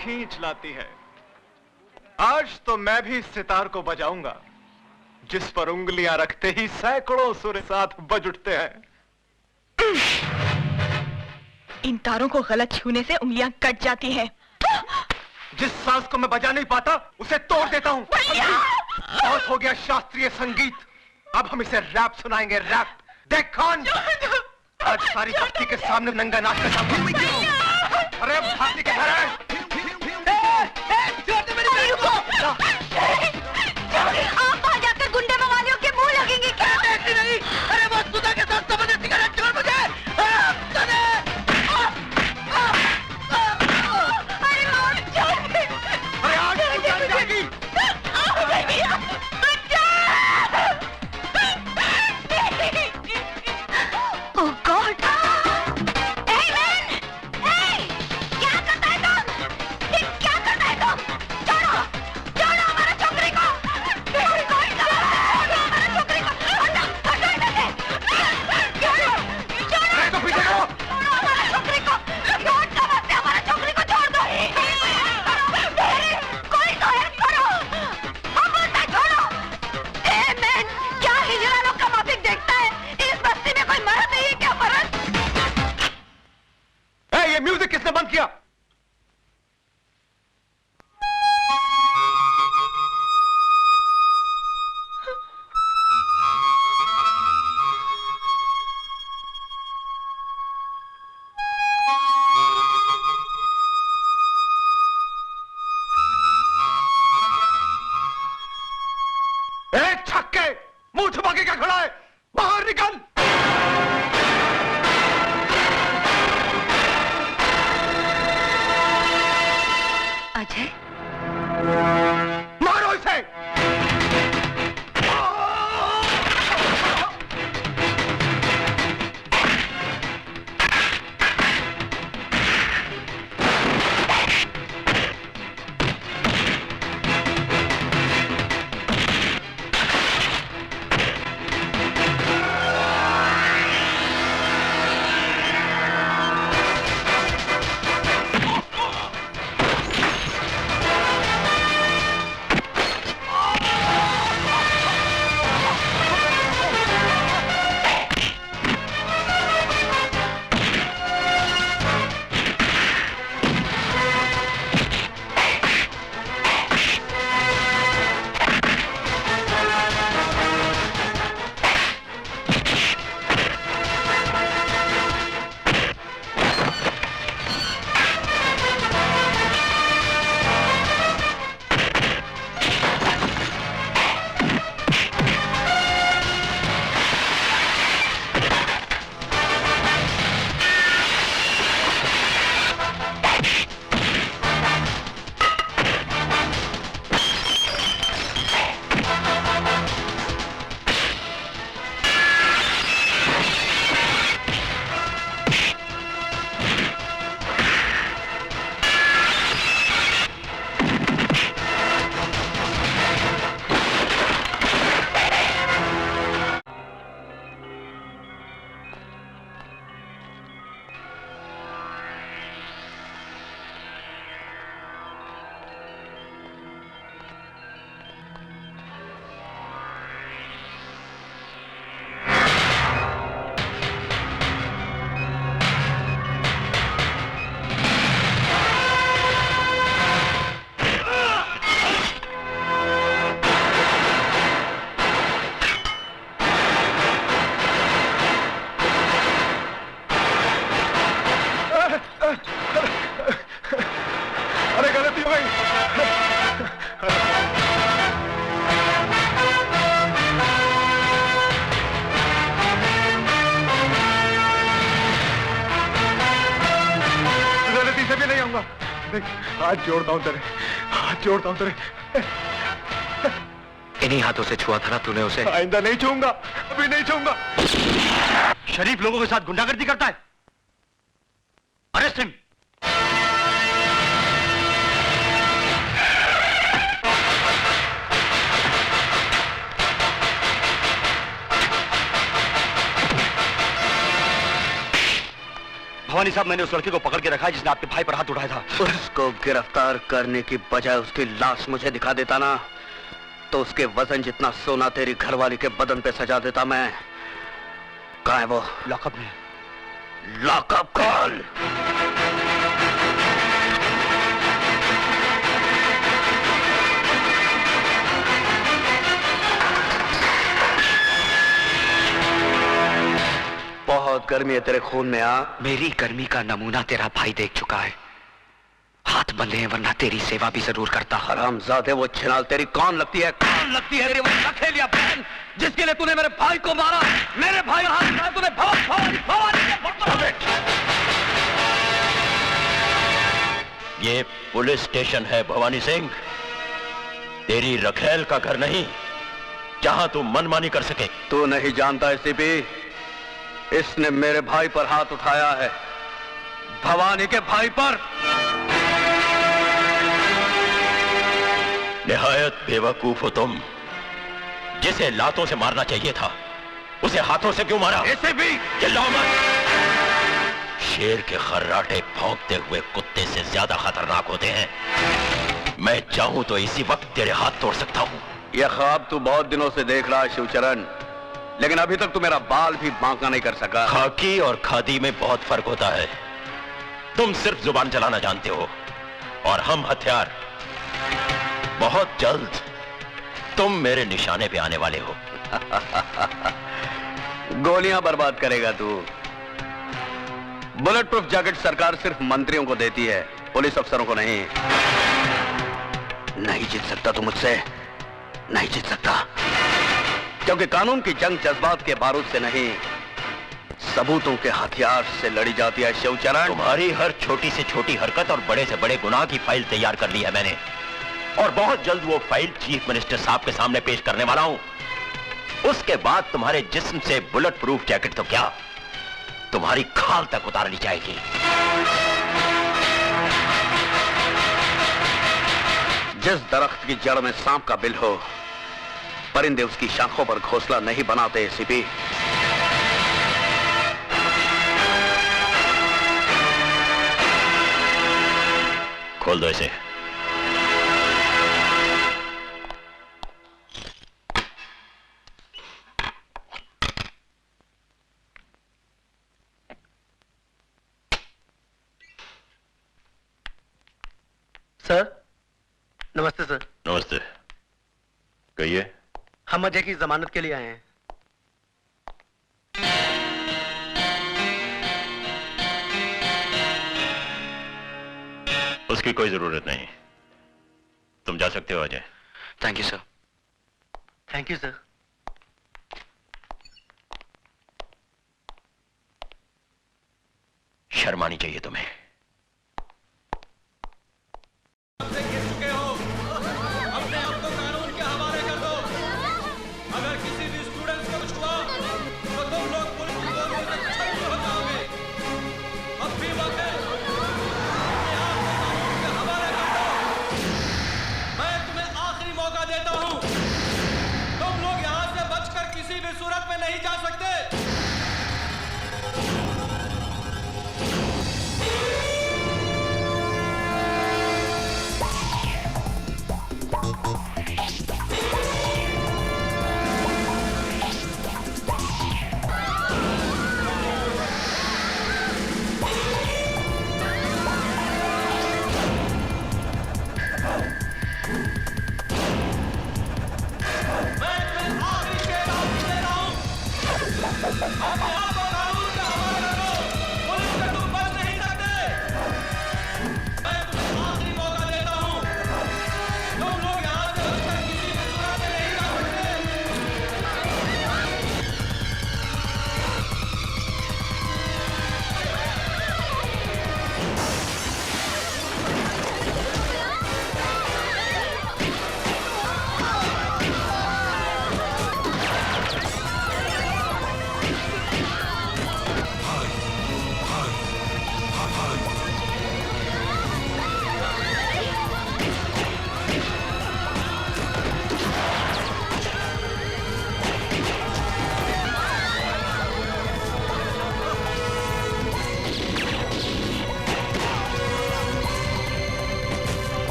खींच लाती है। आज तो मैं भी इस सितार को बजाऊंगा जिस पर उंगलियां रखते ही सैकड़ों सुर साथ बज उठते हैं। इन तारों को गलत छूने से उंगलियां कट जाती हैं। जिस सांस को मैं बजा नहीं पाता उसे तोड़ देता हूँ। बहुत हो गया शास्त्रीय संगीत, अब हम इसे रैप सुनाएंगे। रैप देख कौन आज सारी भक्ति के सामने नंगा नाच कर जाऊंगा। अरे भक्ति के घर है। आप वहां जाकर गुंडे मवालियों के मुंह लगेंगे क्या? नहीं, अरे वो सुधा के साथ समझ सिगरेट छोड़ मुझे। अरे आज तू जान जाएगी। Oh God! Hey man! Hey! क्या करता है तुम? क्या करता है तुम? छोड़ो! छोड़ो हमारे छोकरी को! छोड़ो हमारे छोकरी को! हटो! हटो इधर से! छोड़ो! छोड़ो! तो पीछे करो। छोड़ो हमारे छोकरी को! छोड़ दो मत, हमारे छोकरी को छोड़ दो! कोई तो हेल्प करो! हम बोलते छोड़ो! Hey man! क्या हिजड़ा लोग का माफिक देखता है? इस बस्ती में कोई मर्द नहीं है क्या? मर्द? ये म्यूजिक किसने बंद किया? छक्के, मुंह छुपा के क्या खड़ा है? बाहर निकल। अजय, मारो इसे। हाथ जोड़ता हूं तेरे, हाथ जोड़ता हूं तेरे। इन्हीं हाथों से छुआ था ना तूने उसे? आइंदा नहीं छूऊंगा, अभी नहीं छूऊंगा। शरीफ लोगों के साथ गुंडागर्दी करता है, अरेस्ट हिम। भवानी साहब, मैंने उस लड़के को पकड़ के रखा है जिसने आपके भाई पर हाथ उठाया था। उसको गिरफ्तार करने की बजाय उसकी लाश मुझे दिखा देता ना, तो उसके वजन जितना सोना तेरी घरवाली के बदन पे सजा देता मैं। कहाँ है वो? लॉकअप में। Lockup call. बहुत गर्मी है तेरे खून में। मेरी गर्मी का नमूना तेरा भाई देख चुका है। हाथ बंधे हैं वरना तेरी सेवा भी जरूर करता। हरामजादे, वो छिनाल तेरी कौन लगती है? कौन लगती है तेरी वो लखेलिया बहन जिसके लिए तूने मेरे भाई को मारा? मेरे भाई का हाथ उठाया तूने। भवानी ये पुलिस स्टेशन है भवानी सिंह, तेरी रखेल का घर नहीं जहां तू मनमानी कर सके। तू नहीं जानता एसीपी, इसने मेरे भाई पर हाथ उठाया है, भवानी के भाई पर। निहायत बेवकूफ हो तुम। जिसे लातों से मारना चाहिए था उसे हाथों से क्यों मारा? एसीपी चिल्लाओ मत। शेर के खर्राटे भौंकते हुए कुत्ते से ज्यादा खतरनाक होते हैं। मैं चाहूं तो इसी वक्त तेरे हाथ तोड़ सकता हूं। यह ख्वाब तू बहुत दिनों से देख रहा है शिवचरण, लेकिन अभी तक तू मेरा बाल भी बांका नहीं कर सका। खाकी और खादी में बहुत फर्क होता है। तुम सिर्फ जुबान चलाना जानते हो और हम हथियार। बहुत जल्द तुम मेरे निशाने पे आने वाले हो। गोलियां बर्बाद करेगा तू। बुलेट प्रूफ जैकेट सरकार सिर्फ मंत्रियों को देती है, पुलिस अफसरों को नहीं। नहीं जीत सकता तू मुझसे, नहीं जीत सकता, क्योंकि कानून की जंग जज्बात के बारूद से नहीं, सबूतों के हथियार से लड़ी जाती है शिवचरण। तुम्हारी हर छोटी से छोटी हरकत और बड़े से बड़े गुनाह की फाइल तैयार कर ली है मैंने, और बहुत जल्द वो फाइल चीफ मिनिस्टर साहब के सामने पेश करने वाला हूं। उसके बाद तुम्हारे जिस्म से बुलेट प्रूफ जैकेट तो क्या, तुम्हारी खाल तक उतार ली जाएगी। जिस दरख्त की जड़ में सांप का बिल हो, परिंदे उसकी शाखों पर घोंसला नहीं बनाते एसीपी। खोल दो इसे। सर नमस्ते। सर नमस्ते, कहिए। हम अजय की जमानत के लिए आए हैं। उसकी कोई जरूरत नहीं, तुम जा सकते हो Ajay. Thank you sir. Thank you sir. शर्म आनी चाहिए तुम्हें। नहीं जा सकते।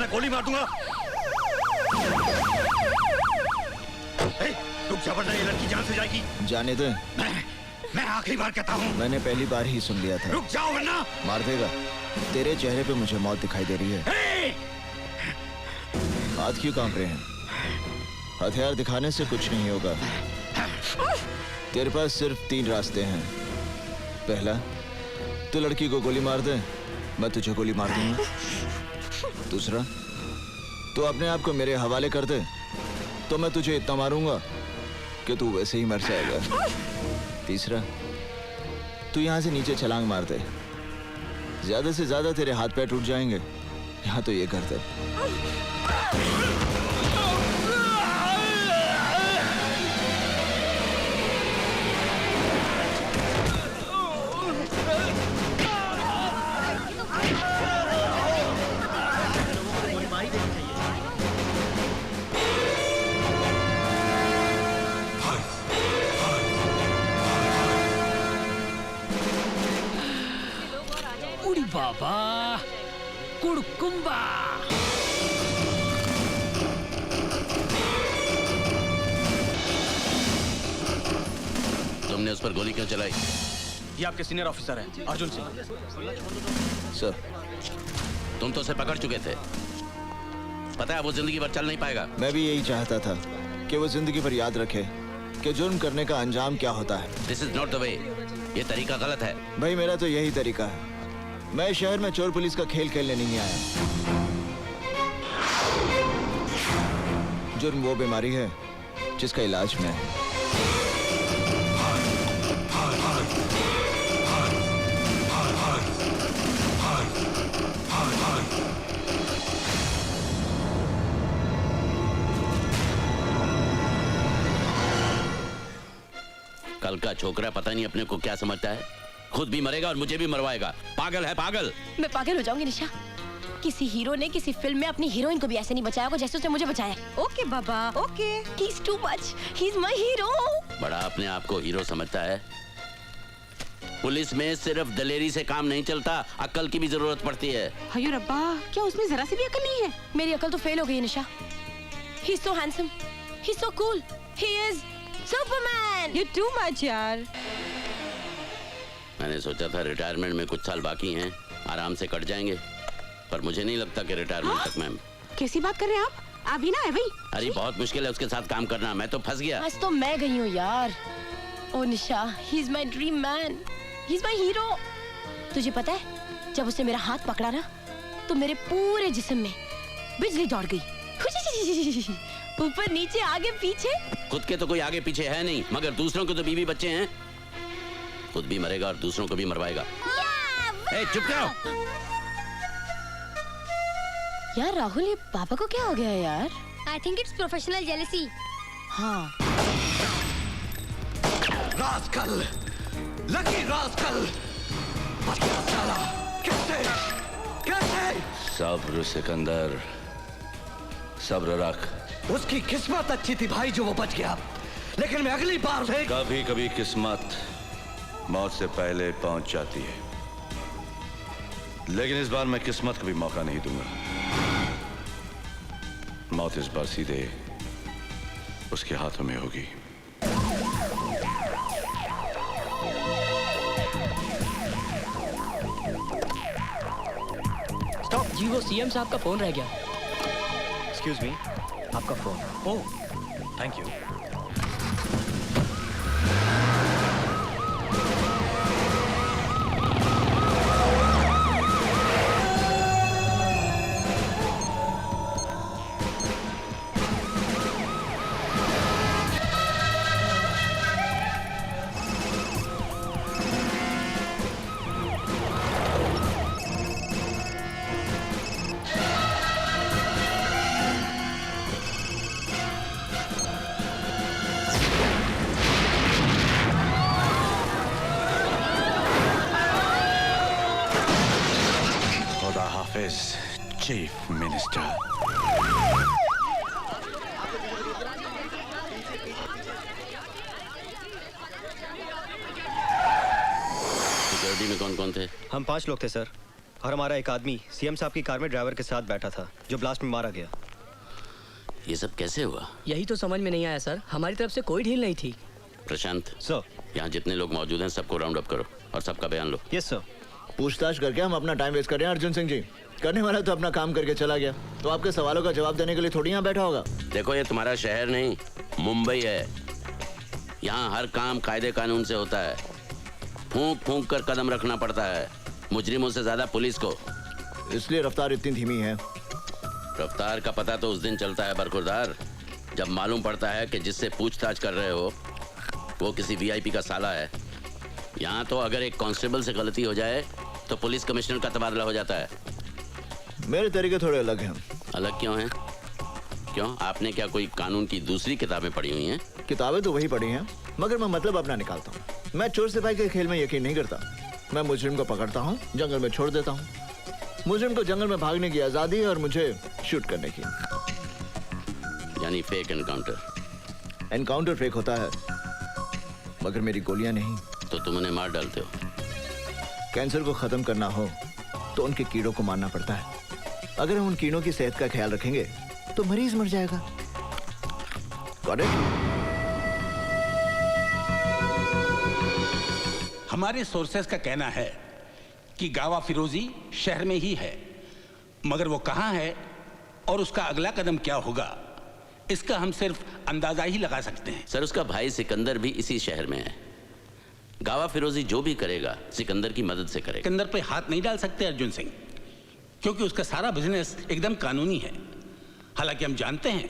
वरना गोली मार दूंगा। रुक जा वरना ये लड़की जान से जाएगी। जाने दे। मैं आखिरी बार कहता हूँ। मैंने पहली बार ही सुन लिया था। रुक जाओ वरना मार देगा। तेरे चेहरे पे मुझे मौत दिखाई दे रही है। हाथ क्यों कांप रहे हैं? हथियार दिखाने से कुछ नहीं होगा। तेरे पास सिर्फ 3 रास्ते हैं। पहला, तू लड़की को गोली मार दे, मैं तुझे गोली मार दूंगा। दूसरा, तू अपने आप को मेरे हवाले कर दे, तो मैं तुझे इतना मारूंगा कि तू वैसे ही मर जाएगा। तीसरा, तू यहां से नीचे छलांग मार दे, ज्यादा से ज्यादा तेरे हाथ पैर टूट जाएंगे। यहां तो ये कर दे। उड़ी बाबा कुड़कुम्बा। तुमने उस पर गोली क्यों चलाई? ये आपके सीनियर ऑफिसर हैं, अर्जुन सिंह। सर, तुम तो उसे पकड़ चुके थे, पता है वो जिंदगी भर चल नहीं पाएगा। मैं भी यही चाहता था कि वो जिंदगी भर याद रखे कि जुर्म करने का अंजाम क्या होता है। This is not the way, ये तरीका गलत है। भाई मेरा तो यही तरीका है। मैं शहर में चोर पुलिस का खेल खेलने नहीं आया। जुर्म वो बीमारी है जिसका इलाज मैं है। कल का छोकरा पता नहीं अपने को क्या समझता है, खुद भी मरेगा और मुझे भी मरवाएगा। पागल है पागल। मैं पागल हो जाऊंगी निशा। किसी हीरो ने किसी फिल्म में अपनी हीरोइन को भी ऐसे नहीं बचाया होगा जैसे उसने मुझे बचाया। Okay Baba, okay. He is too much, he is my hero. बड़ा अपने आप को हीरो समझता है। पुलिस में सिर्फ दलेरी से काम नहीं चलता, अक्ल की भी जरूरत पड़ती है। अयो रब्बा, क्या उसमें जरा सी भी अकल नहीं है? मेरी अकल तो फेल हो गई है Nisha. He is so handsome, he is so cool, he is superman. You too much यार। मैंने सोचा था रिटायरमेंट में कुछ साल बाकी हैं, आराम से कट जाएंगे, पर मुझे नहीं लगता कि रिटायरमेंट तक मैं। कैसी बात कर रहे हैं आप? अभी ना है भाई। अरे बहुत मुश्किल है उसके साथ काम करना, मैं तो फंस गया। आज तो मैं गई हूँ यार। ओ Nisha, he is my dream man, he is my hero. तुझे पता है, जब उसने मेरा हाथ पकड़ा ना, तो मेरे पूरे जिस्म में बिजली दौड़ गई। ऊपर नीचे आगे पीछे। खुद के तो कोई आगे पीछे है नहीं, मगर दूसरों के तो बीवी बच्चे हैं। खुद भी मरेगा और दूसरों को भी मरवाएगा। ए, चुप करो। यार राहुल, ये पापा को क्या हो गया है यार? I think it's professional jealousy. हाँ। रास्कल, लकी रास्कल, बच्चा साला, कैसे? सब्र सिकंदर, सब्र रख। उसकी किस्मत अच्छी थी भाई जो वो बच गया, लेकिन मैं अगली बार से कभी कभी किस्मत मौत से पहले पहुंच जाती है, लेकिन इस बार मैं किस्मत को भी मौका नहीं दूंगा। मौत इस बार सीधे उसके हाथों में होगी। स्टॉप जी, वो सीएम साहब का फोन रह गया। एक्सक्यूज मी, आपका phone. Oh, thank you. Chief minister. Security में कौन कौन थे? हम 5 लोग थे सर। और हमारा एक आदमी सीएम साहब की कार में ड्राइवर के साथ बैठा था जो ब्लास्ट में मारा गया। ये सब कैसे हुआ? यही तो समझ में नहीं आया सर, हमारी तरफ से कोई ढील नहीं थी। प्रशांत सर। यहाँ जितने लोग मौजूद हैं सबको राउंड अप करो और सबका बयान लो। Yes sir. पूछताछ करके हम अपना टाइम वेस्ट कर रहे हैं अर्जुन सिंह जी। करने वाला तो अपना काम करके चला गया, तो आपके सवालों का जवाब देने के लिए थोड़ी यहाँ बैठा होगा। देखो ये तुम्हारा शहर नहीं मुंबई है। यहाँ हर काम कायदे कानून से होता है। फूंक फूंक कर कदम रखना पड़ता है, मुजरिमों से ज्यादा पुलिस को। इसलिए रफ्तार इतनी धीमी है। रफ्तार का पता तो उस दिन चलता है बरखुरदार, जब मालूम पड़ता है कि जिससे पूछताछ कर रहे हो वो किसी वीआईपी का साला है। यहाँ तो अगर एक कांस्टेबल से गलती हो जाए तो पुलिस कमिश्नर का तबादला हो जाता है। मेरे तरीके थोड़े अलग हैं। अलग क्यों हैं? क्यों, आपने क्या कोई कानून की दूसरी किताबें पढ़ी हुई हैं? किताबें तो वही पढ़ी हैं, मगर मैं मतलब अपना निकालता हूँ। मैं चोर सिपाही के खेल में यकीन नहीं करता। मैं मुजरिम को पकड़ता हूँ, जंगल में छोड़ देता हूँ। मुजरिम को जंगल में भागने की आजादी है और मुझे शूट करने की। यानी फेक एनकाउंटर। एनकाउंटर फेक होता है, मगर मेरी गोलियां नहीं। तो तुम उन्हें मार डालते हो। कैंसर को खत्म करना हो तो उनके कीड़ों को मारना पड़ता है। अगर हम उन कीड़ों की सेहत का ख्याल रखेंगे तो मरीज मर जाएगा। Got it? हमारे सोर्सेस का कहना है कि गावा फिरोजी शहर में ही है, मगर वो कहां है और उसका अगला कदम क्या होगा इसका हम सिर्फ अंदाजा ही लगा सकते हैं। सर उसका भाई सिकंदर भी इसी शहर में है। गावा फिरोजी जो भी करेगा सिकंदर की मदद से करेगा। सिकंदर पे हाथ नहीं डाल सकते अर्जुन सिंह, क्योंकि उसका सारा बिजनेस एकदम कानूनी है। हालांकि हम जानते हैं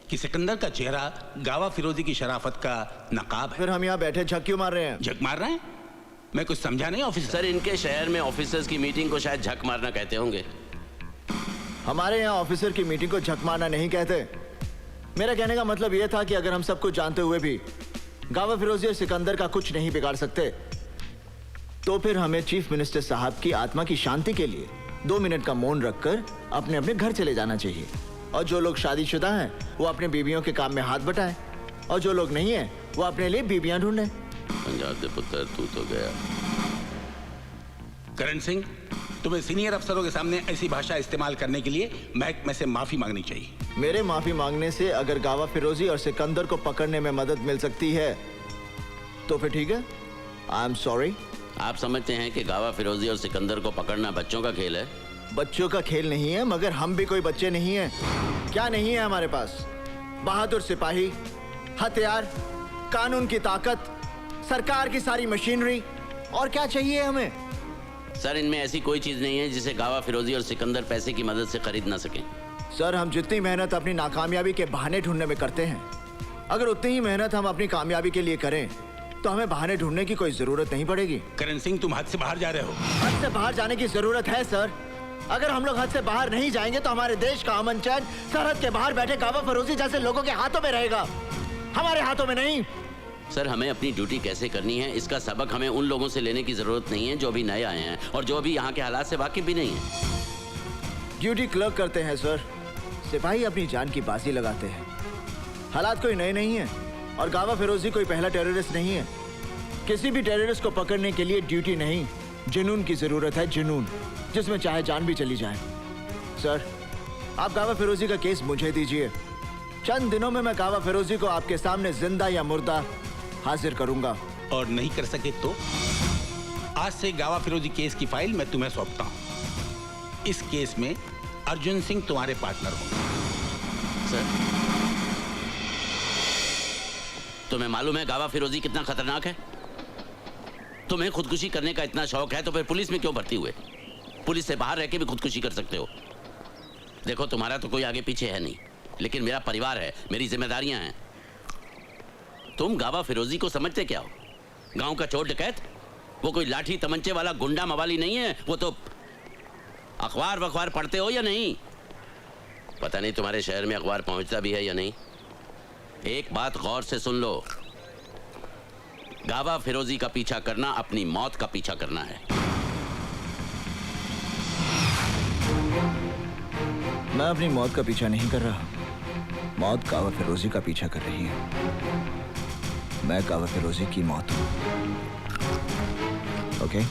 कि सिकंदर का चेहरा गावा फिरोजी की शराफत का नकाब है। फिर हम यहाँ बैठे झक क्यों मार रहे हैं? झक मार रहे हैं? मैं कुछ समझा नहीं ऑफिसर। सर इनके शहर में ऑफिसर्स की मीटिंग को शायद झक मारना कहते होंगे। हमारे यहाँ ऑफिसर की मीटिंग को झक मारना नहीं कहते। मेरा कहने का मतलब यह था कि अगर हम सब कुछ जानते हुए भी गावा फिरोजी और सिकंदर का कुछ नहीं बिगाड़ सकते, तो फिर हमें चीफ मिनिस्टर साहब की आत्मा की शांति के लिए 2 मिनट का मौन रखकर अपने अपने घर चले जाना चाहिए। और जो लोग शादीशुदा हैं वो अपने बीवियों के काम में हाथ बटाएं, और जो लोग नहीं हैं वो अपने लिए बीबियां ढूंढें। पंजाब दे पुत्र तू तो गया। करण सिंह, तुम्हें सीनियर अफसरों के सामने ऐसी भाषा इस्तेमाल करने के लिए महकमे से माफी मांगनी चाहिए। मेरे माफी मांगने से अगर गावा फिरोजी और सिकंदर को पकड़ने में मदद मिल सकती है तो फिर ठीक है। I am sorry. आप समझते हैं कि गावा फिरोजी और सिकंदर को पकड़ना बच्चों का खेल है? बच्चों का खेल नहीं है, मगर हम भी कोई बच्चे नहीं हैं। क्या नहीं है हमारे पास? बहादुर सिपाही, हथियार, कानून की ताकत, सरकार की सारी मशीनरी, और क्या चाहिए हमें? सर इनमें ऐसी कोई चीज नहीं है जिसे गावा फिरोजी और सिकंदर पैसे की मदद से खरीद ना सकें। सर हम जितनी मेहनत अपनी नाकामयाबी के बहाने ढूंढने में करते हैं, अगर उतनी ही मेहनत हम अपनी कामयाबी के लिए करें तो हमें बहाने ढूंढने की कोई जरूरत नहीं पड़ेगी। करण सिंह, तुम हद से बाहर जा रहे हो। हद से बाहर जाने की जरूरत है सर। अगर हम लोग हद से बाहर नहीं जाएंगे तो हमारे देश का अमन चैन सरहद के बाहर बैठे गावा फिरोजी जैसे लोगों के हाथों में रहेगा, हमारे हाथों में नहीं। सर हमें अपनी ड्यूटी कैसे करनी है इसका सबक हमें उन लोगों से लेने की जरूरत नहीं है जो अभी नए आए हैं और जो अभी यहाँ के हालात से वाकिफ भी नहीं है। ड्यूटी क्लर्क करते हैं सर, सिपाही अपनी जान की बाजी लगाते हैं। हालात कोई नए नहीं है और गावा फिरोजी कोई पहला टेररिस्ट नहीं है। किसी भी टेररिस्ट को पकड़ने के लिए ड्यूटी नहीं, जुनून की जरूरत है, जुनून, जिसमें चाहे जान भी चली जाए। सर आप गावा फिरोजी का केस मुझे दीजिए, चंद दिनों में मैं गावा फिरोजी को आपके सामने जिंदा या मुर्दा हाजिर करूंगा। और नहीं कर सके तो आज से गावा फिरोजी केस की फाइल मैं तुम्हें सौंपता हूं। इस केस में अर्जुन सिंह तुम्हारे पार्टनर होंगे। सर तुम्हें मालूम है गावा फिरोजी कितना खतरनाक है? तुम्हें खुदकुशी करने का इतना शौक है तो फिर पुलिस में क्यों भर्ती हुए? पुलिस से बाहर रह के भी खुदकुशी कर सकते हो। देखो तुम्हारा तो कोई आगे पीछे है नहीं, लेकिन मेरा परिवार है, मेरी जिम्मेदारियां हैं। तुम गावा फिरोजी को समझते क्या हो? गांव का चोर डकैत? वो कोई लाठी तमंचे वाला गुंडा मवाली नहीं है। वो तो अखबार वखबार पढ़ते हो या नहीं? पता नहीं तुम्हारे शहर में अखबार पहुंचता भी है या नहीं। एक बात गौर से सुन लो, गावा फिरोजी का पीछा करना अपनी मौत का पीछा करना है। मैं अपनी मौत का पीछा नहीं कर रहा, मौत गावा फिरोजी का पीछा कर रही है। मैं गावा फिरोजी की मौत हूं। ओके